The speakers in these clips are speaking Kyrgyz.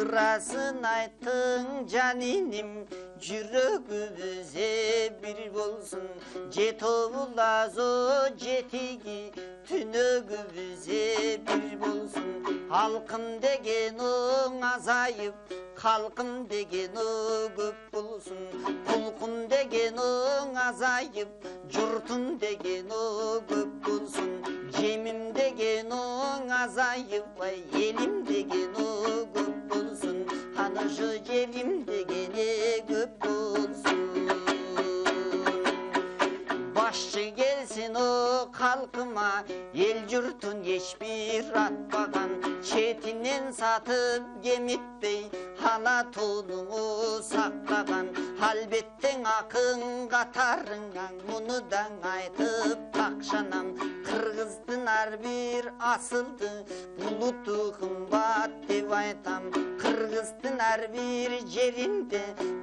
Sıraсын aytın caninim, жүрөгүбүзө bir bolsun. Жетовулазо жетиги, түнөгүбүзө bir bolsun. Halkım деген oң azayıp, halkım деген o көп bolsun. Pulkun деген oң azayıp, jurtun деген o көп bolsun. Cemim деген oң azayıp, elim деген o көп bolsun. Hani şu jerim degene көп bolsun. Başçı gelsin o halkıma, el jurtun hiçbir atpagan. Çetinden satıp yemitpey, hala tonunu saklagan. Halbetten akın katarından, bunu da aytıp takşanam. Kırgızdın her bir asıldı, bulutu kımbat dep aytam. Kırgızdın her bir yerinde,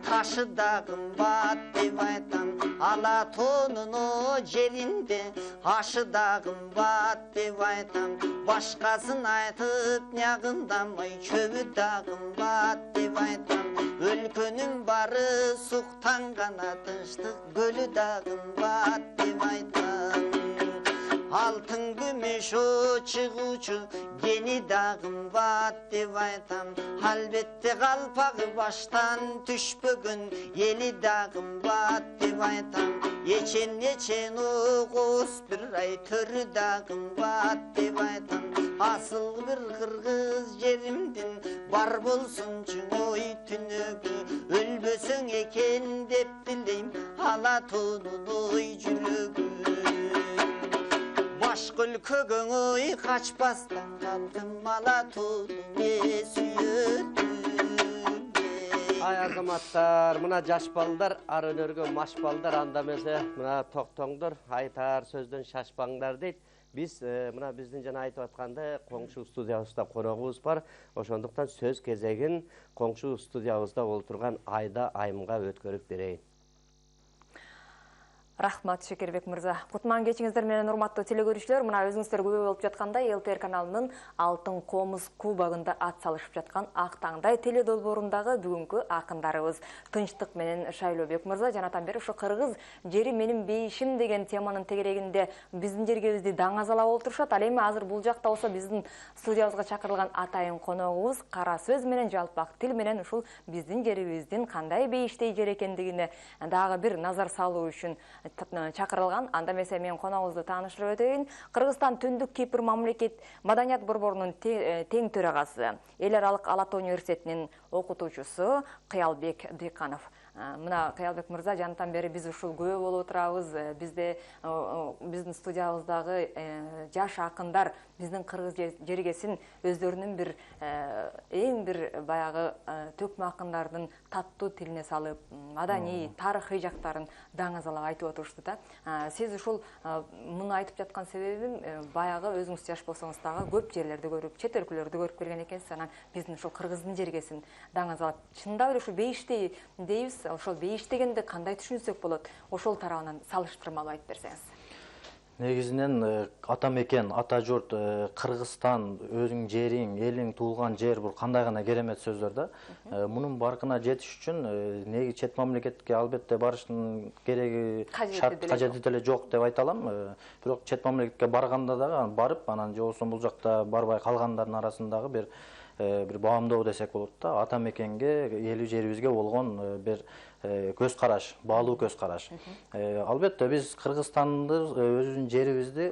taşı da kımbat dep aytam. Ala tonunu yerinde, aşı da kımbat dep aytam. Başkasın aytıp yağındamay, çöbü da kımbat dep aytam. Өлкөнүн бары суктан гана тынчтык, гөлү да кымбат деп айтам. Алтын күмүш чыгуучу, гени да кымбат деп айтам. Албетте калпагы баштан түшпөгөн, эли да кымбат деп айтам. Эчен окуус бир ай, төрү да кымбат деп айтам. Асыл bir кыргыз жеримдин бар болсунчу ой түнөгү. Өлбөсөң экен деп тилейм, ала тонуной жүрөгү. Башка өлкөгө ой качпастан калдым, ала тонуне сүйөтүм. Ай азаматтар, мына жаш балдар, ар өнөргө маш балдар, анда эмесе мына токтоңдор, айтар сөздөн шашпаңдар дейт. Biz mına bizdin jana aytып атканда коңшу студиябызда коногубуз бар. Ошондуктан сөз кезегин коңшу студиябызда олтурган Айда Айымга өткөрүп берейин. Рахмат Шекербек мырза. Кутман кечиңиздер менен урматтуу телекөрүүчүлөр, мына өзүңүздөр күбө болуп жатканда ЛТР каналынын Алтын комуз кубогунда ат салышып жаткан Ак таңдай теле долбоорундагы бүгүнкү акындарыбыз Тынчтык менен Шайлообек мырза жанатан бери ушу кыргыз жери менин бейишим деген теманын тегерегинде биздин жергебизди даңазалап олтурушат. Ал эми азыр бул жакта болсо биздин студиябызга чакырылган атайын коногубуз кара сөз менен жалпак тил менен ушул биздин жерибиздин кандай бейиштей жер экендигине дагы бир назар салуу үчүн чакырылган. Анда эмесе мен коногубузду тааныштырып өтөйүн. Кыргызстан Түндүк Кипр мамлекет маданият борборунун тең төрагасы, эл аралык Ала Тоо университетинин окутуучусу Кыялбек Дыйканов. Мына Кыялбек мырза жанатан бери биз ушул күбө болуп отурабыз. Биздин студиябыздагы жаш акындар биздин кыргыз жергесин өздөрүнүн бир эң бир баягы төкмө акындардын таттуу тилине салып, маданий, тарыхый жактарын даңазалап айтып отурушту да. Сиз ушул муну айтып жаткан себебим баягы өзүңүз жаш болсоңуз дагы көп жерлерди көрүп, чет өлкөлөрдү көрүп келген экенсиз. Анан биздин ушул кыргыздын жергесин даңазалап, чындап эле ушул бейиштей дейбиз. Ошол бейиш дегенди кандай түшүнсөк болот? Ошол тарабынан салыштырмалуу айтып берсеңиз. Негизинен ата мекен, ата журт, Кыргызстан, өзүң жериң, элиң туулган жер бул кандай гана керемет сөздөр да. Мунун баркына жетиш үчүн неги чет мамлекетке албетте барыштын кереги, шарт кажети деле жок деп айта алам. Бирок чет мамлекетке барганда дагы барып, анан же болсо бул жакта барбай калгандардын арасындагы бир баамдоо десек болот да. Ата мекенге, элүү жерибизге болгон бир көз караш, баалуу көз караш. Албетте биз Кыргызстанды, өзүбүздүн жерибизди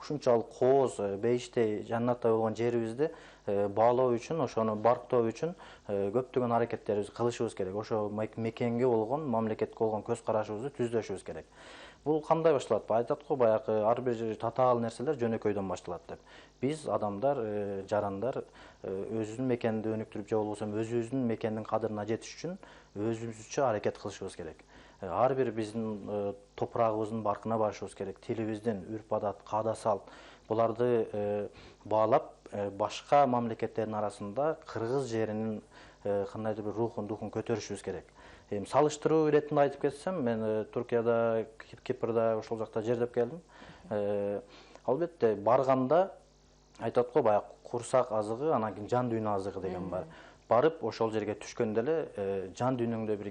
ушунчалык кооз, бейиштей, жаннаттай болгон жерибизди баалоо үчүн, ошону барктоо үчүн көптөгөн аракеттерибизди кылышыбыз керек. Ошо мекенге болгон, мамлекетке болгон көз карашыбызды түздөшүбүз керек. Бул кандай башталат? Айтат го баягы ар бир татаал нерселер жөнөкөйдөн башталат деп. Биз адамдар, жарандар өзүбүздүн мекенди өнүктүрүп, же болбосо өзүбүздүн мекендин кадырына жетиш үчүн өзүбүзчө аракет кылышыбыз керек. Ар бир биздин топурагыбыздын баркына барышыбыз керек. Тилибиздин үрп адат, каада салт буларды баалап, башка мамлекеттердин арасында кыргыз жеринин кандайдыр бир рухун, духун көтөрүшүбүз керек. Салыштыруу иретинде айтып кетсем, мен Түркияда, Кипрда ошол жакта жердеп келдим. Албетте барганда айтат го баягы курсак азыгы, анан кийин жан дүйнө азыгы деген бар. барып ошол жерге түшкөндө эле жан дүйнөңдө бир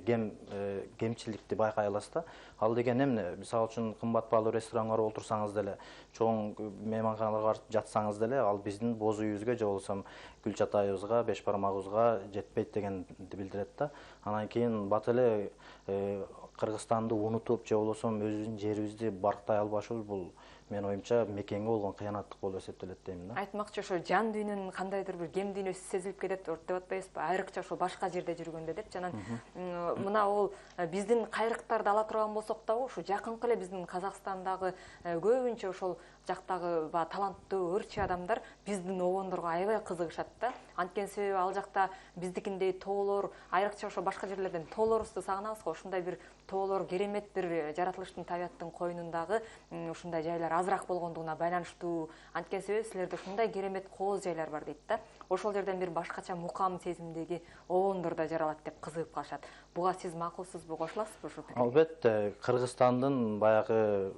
кемчиликти байкай аласыз да. Ал деген эмне? Мисалы үчүн кымбат баалуу ресторанга барып отурсаңыз деле, чоң мейманканаларга барып жатсаңыз деле, ал биздин боз үйүбүзгө же болбосо Гүлчат айыбызга, беш бармагыбызга жетпейт дегенди билдирет да. Анан кийин бат эле Кыргызстанды унутуп, же болбосо өзүбүздүн жерибизди барктай албашыбыз бул менин оюмча мекенге болгон кыянаттык болуп эсептелет дейм да. Айтмакчы, ошо жан дүйнөнүн кандайдыр бир кем дүйнөсү сезилип кетет деп атпайсызбы? Айрыкча ошо башка жерде жүргөндө деп. Жанан мына ол биздин кайрыктарды ала турган болсок дагы, ушу жакынкы эле биздин Казакстандагы көбүнчө ошол жактагы таланттуу ырчы адамдар биздин обондорго аябай кызыгышат да. Анткени себеби ал жакта биздикиндей тоолор, айрыкча ошо башка жерлерден тоолорубузду сагынабыз го. Ушундай бир тоолор, керемет бир жаратылыштын табияттын коюнундагы ушундай жайлар азыраак болгондугуна байланыштуу. Анткени себеби силерде ушундай керемет кооз жайлар бар дейт да. Ошол жерден бир башкача мукам сезимдеги обондор да жаралат деп кызыгып калышат. Буга сиз макулсузбу, кошуласызбы ушул пикирге? Албетте, Кыргызстандын баягы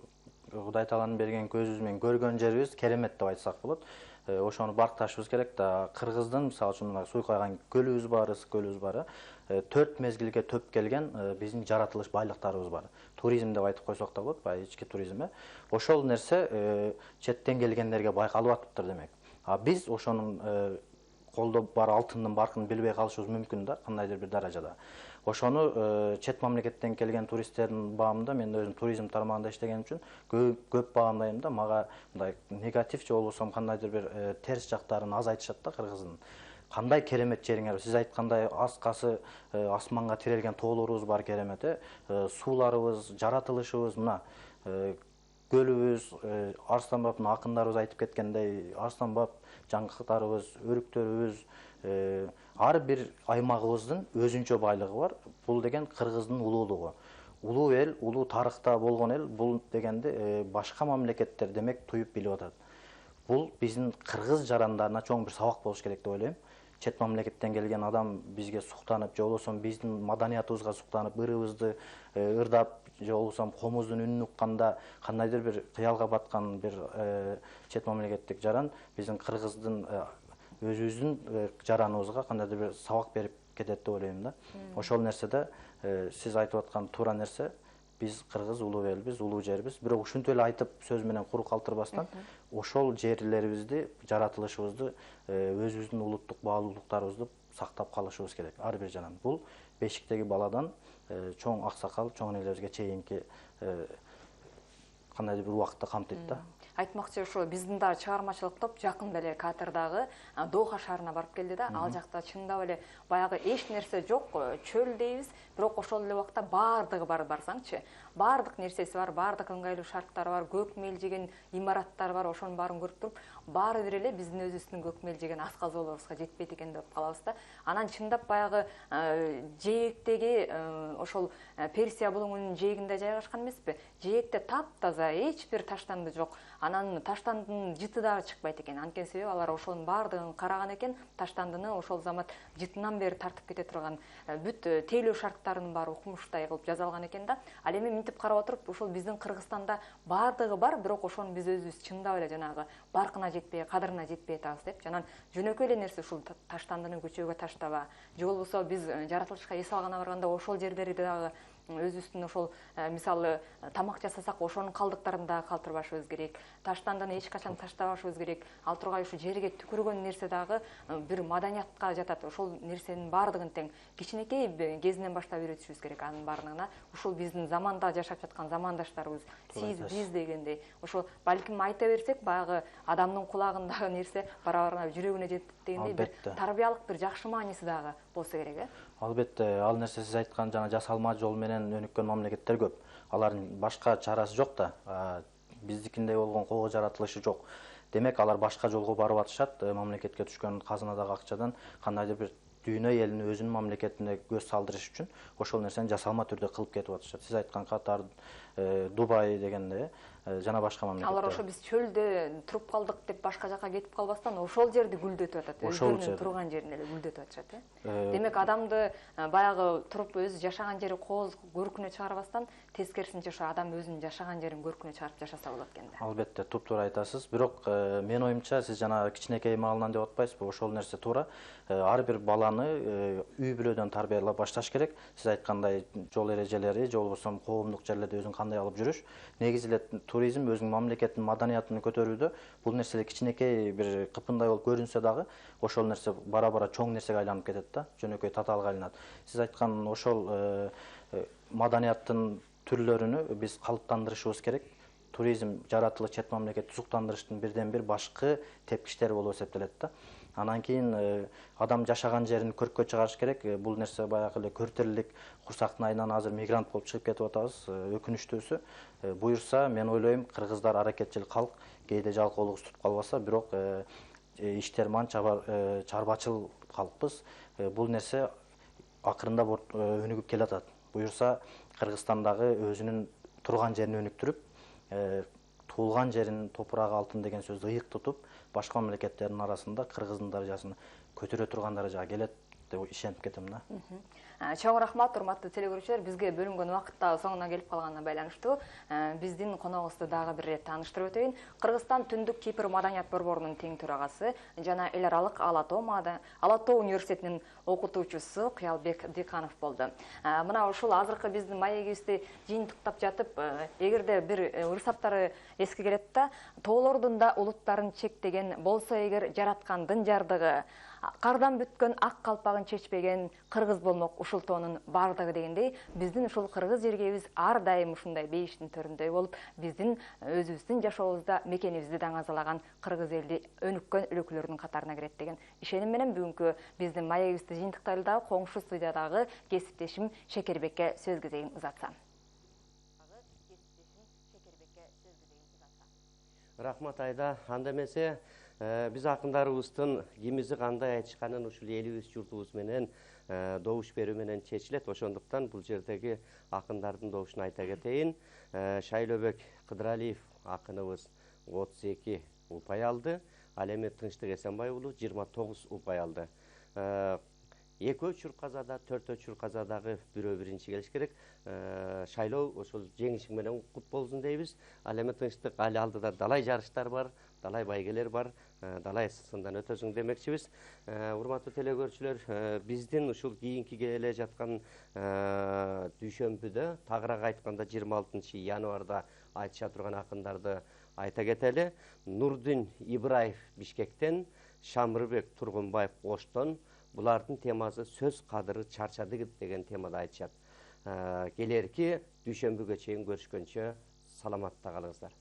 Кудай тааланын берген көзүбүз менен көргөн жерибиз керемет деп айтсак болот. Ошону баркташыбыз керек да. Кыргыздын мисалы үчүн мына Суйкайган көлүбүз бар, ысык көлүбүз бар. 4 мезгилге төп келген биздин жаратылыш байлыктарыбыз бар. Туризм деп айтып койсок да болот, баягы ички туризм. Ошол нерсе четтен келгендерге байкалып атыптыр демек. А биз ошонун колдо бар алтындын баркын билбей калышыбыз мүмкүн да, кандайдыр бир даражада. Ошону чет мамлекеттен келген туристтердин баамында, мен өзүм туризм тармагында иштегеним үчүн көп баамдайм да. Мага мындай негатив же болбосо кандайдыр бир терс жактарын азайтышат да Кыргыздын. Кандай керемет жериңер, сиз айткандай аскасы асманга тирелген тоолорубуз бар керемет, сууларыбыз, жаратылышыбыз, мына көлүбүз, Арсланбаптын акындарыбыз айтып кеткендей, Арсланбап жаңгактарыбыз, өрүктөрүбүз, ар бир аймагыбыздын өзүнчө байлыгы бар. Бул деген Кыргыздын улуулугу. Улуу эл, улуу тарыхта болгон эл, бул дегенди башка мамлекеттер демек туюп билип атат. Бул биздин кыргыз жарандарына чоң бир сабак болуш керек деп ойлойм. Чет мамлекеттен келген адам бизге суктанып, же болбосо биздин маданиятыбызга суктанып, ырыбызды ырдап, же болбосо комуздун үнүн укканда кандайдыр бир кыялга баткан бир чет мамлекеттик жаран биздин Кыргыздын өзүбүздүн жараныбызга кандайдыр бир сабак берип кетет деп ойлойм да. Ошол нерседе сиз айтып аткан туура нерсе. Биз кыргыз улуу элбиз, улуу жербиз. Бирок ушинтип эле айтып сөз менен куру калтырбастан, ошол жерлерибизди, жаратылышыбызды, өзүбүздүн улуттук баалуулуктарыбызды сактап калышыбыз керек. Ар бир жанан. Бул бешиктеги баладан чоң аксакал, чоң энелерибизге чейинки кандайдыр бир убакытты камтыйт да. Айтмакчы, ошо биздин да чыгармачылык топ жакында эле Катардагы Доха шаарына барып келди да. Ал жакта чындап эле баягы эч нерсе жок, чөл дейбиз, бирок ошол эле убакта баардыгы бар барсаңчы. Баардык нерсеси бар, баардык ыңгайлуу шарттары бар, көк мелжеген имараттар бар, ошонун баарын көрүп туруп, баары бир эле биздин өзүбүздүн көк мелжеген асказоолорубузга жетпейт экен деп калабыз да. Анан чындап баягы жээктеги ошол Персия булуңунун жээгинде жайгашкан эмеспи? Жээкте таптаза, эч бир таштанды жок. Анан таштандын жыты дагы чыкпайт экен. Анткени себеби алар ошонун баардыгын караган экен. Таштандыны ошол замат жытынан бери тартып кете турган бүт тейлөө шарттарынын баары укмуштай кылып жазалган экен да. Ал эми минтип карап отуруп, ошол биздин Кыргызстанда баардыгы бар, бирок ошону биз өзүбүз чындап эле жанагы баркына жетпей, кадырына жетпей атабыз деп. Жанан жөнөкөй эле нерсе ушул таштандыны көчөгө таштаба, же болбосо биз жаратылышка эс алгана барганда ошол жерлерди дагы өзүбүздүн ошол мисалы тамак жасасак ошонун калдыктарын дагы калтырбашыбыз керек. Таштандыны эч качан таштабашыбыз керек. Ал тургай ушу жерге түкүргөн нерсе дагы бир маданиятка жатат. Ошол нерсенин баардыгын тең кичинекей кезинен баштап үйрөтүшүбүз керек анын баардыгына. Ушул биздин заманда жашап жаткан замандаштарыбыз, сиз, биз дегендей. Ошол балким айта берсек, баягы адамдын кулагындагы нерсе бара-бара жүрөгүнө жетет дегендей бир тарбиялык бир жакшы мааниси дагы болсо керек, Албетте, ал нерсе сиз айткан жана жасалма жол менен өнүккөн мамлекеттер көп. Алардын башка чарасы жок да. Биздикиндей болгон кого жаратылышы жок. Демек, алар башка жолго барып атышат. Мамлекетке түшкөн казынадагы акчадан кандайдыр бир дүйнө элин өзүнүн мамлекетине көз салдырыш үчүн ошол нерсени жасалма түрдө кылып кетип атышат. Сиз айткан Катар, Дубай дегенде, жана башка мамлекеттер. Алар ошо биз чөлдө туруп калдык деп башка жака кетип калбастан ошол жерди гүлдөтүп атат. Өздөрүнүн турган жерин эле гүлдөтүп атышат, Демек адамды баягы туруп өзү жашаган жери кооз көркүнө чыгарбастан, тескерисинче ошо адам өзүнүн жашаган жерин көркүнө чыгарып жашаса болот экен да. Албетте, туп-туура айтасыз. Бирок менин оюмча сиз жана кичинекей маалынан деп атпайсызбы? Ошол нерсе туура. Ар бир баланы үй бүлөдөн тарбиялап башташ керек. Сиз айткандай жол эрежелери, же болбосо коомдук жерлерде өзүн кандай алып жүрүш. Негизи эле туризм өзүнүн мамлекеттин маданиятын көтөрүүдө бул нерселер кичинекей бир кыпындай болуп көрүнсө дагы, ошол нерсе бара-бара чоң нерсеге айланып кетет да, жөнөкөй татаалга айланат. Сиз айткан ошол маданияттын түрлөрүнү биз калыптандырышыбыз керек. Туризм жаратылыш чет мамлекетти суктандырыштын бирден бир башкы тепкичтери болуп эсептелет да. Анан кийин адам жашаган жерин көрккө чыгарыш керек. Бул нерсе баягы эле көртерлик курсактын айынан азыр мигрант болуп чыгып кетип атабыз. Өкүнүчтүүсү. Буюрса, мен ойлойм, кыргыздар аракетчил калк, кээде жалкоолук тутуп калбаса, бирок иштерман, чарбачыл калкпыз. Бул нерсе акырындап өнүгүп келатат. Буюрса, Кыргызстан дагы өзүнүн турган жерин өнүктүрүп, туулган жерин топурагы алтын деген сөздү ыйык тутуп, башка мамлекеттердин арасында кыргыздын даражасын көтөрө турган даражага келет деп ишенип кетем да. Чоң рахмат, урматтуу телекөрүүчүлөр, бизге бөлүнгөн убакыт да соңуна келип калганына байланыштуу. Биздин коногубузду дагы бир ирет тааныштырып өтөйүн. Кыргызстан Түндүк Кипр маданият борборунун тең төрагасы жана эл аралык Ала Тоо университетинин окутуучусу Кыялбек Дыйканов болду. Мына ушул азыркы биздин маегибизди жыйынтыктап жатып, эгерде бир ырсаптары эске келет да, тоолордун да улуттарын чектеген болсо эгер жараткандын жардыгы, кардан бүткөн ак калпагын чечпеген кыргыз болмок ушул тоонун бардыгы дегендей, биздин ушул кыргыз жергебиз ар дайым ушундай бейиштин төрүндөй болуп, биздин өзүбүздүн жашообузда мекенибизди даңазалаган кыргыз элди өнүккөн өлкөлөрдүн катарына кирет деген ишеним менен бүгүнкү биздин маегибизди жыйынтыктайлы дагы коңшу студиядагы кесиптешим Шекербекке сөз кезегин узатсам. Рахмат Айда, анда эмесе биз акындарыбыздын кимизи кандай айтышканын ушул элибиз, журтубуз менен добуш берүү менен чечилет. Ошондуктан бул жердеги акындардын добушун айта кетейин. Шайлообек Кыдыралиев акыныбыз 32 упай алды. Ал эми Тынчтык Эсенбай уулу 29 упай алды. 2 чурказада, 4 чурказадагы бирөө биринчи келиш керек. Шайлоо ошол жеңишиң менен кут болсун дейбиз. Ал эми Тынчтык али алдыда далай жарыштар бар, далай байгелер бар, далай сындан өтөсүң демекчибиз. Урматтуу телекөрүүчүлөр, биздин ушул кийинки келе жаткан дүйшөмбүдө, тагыраак айтканда 26 январда айтыша турган акындарды айта кетели. Нурдин Ибраев Бишкектен, Шамрыбек Тургунбаев Оштон, булардын темасы сөз кадыры чарчады деген темада айтышат. Келерки дүйшөмбүгө чейин көрүшкөнчө саламатта калыңыздар.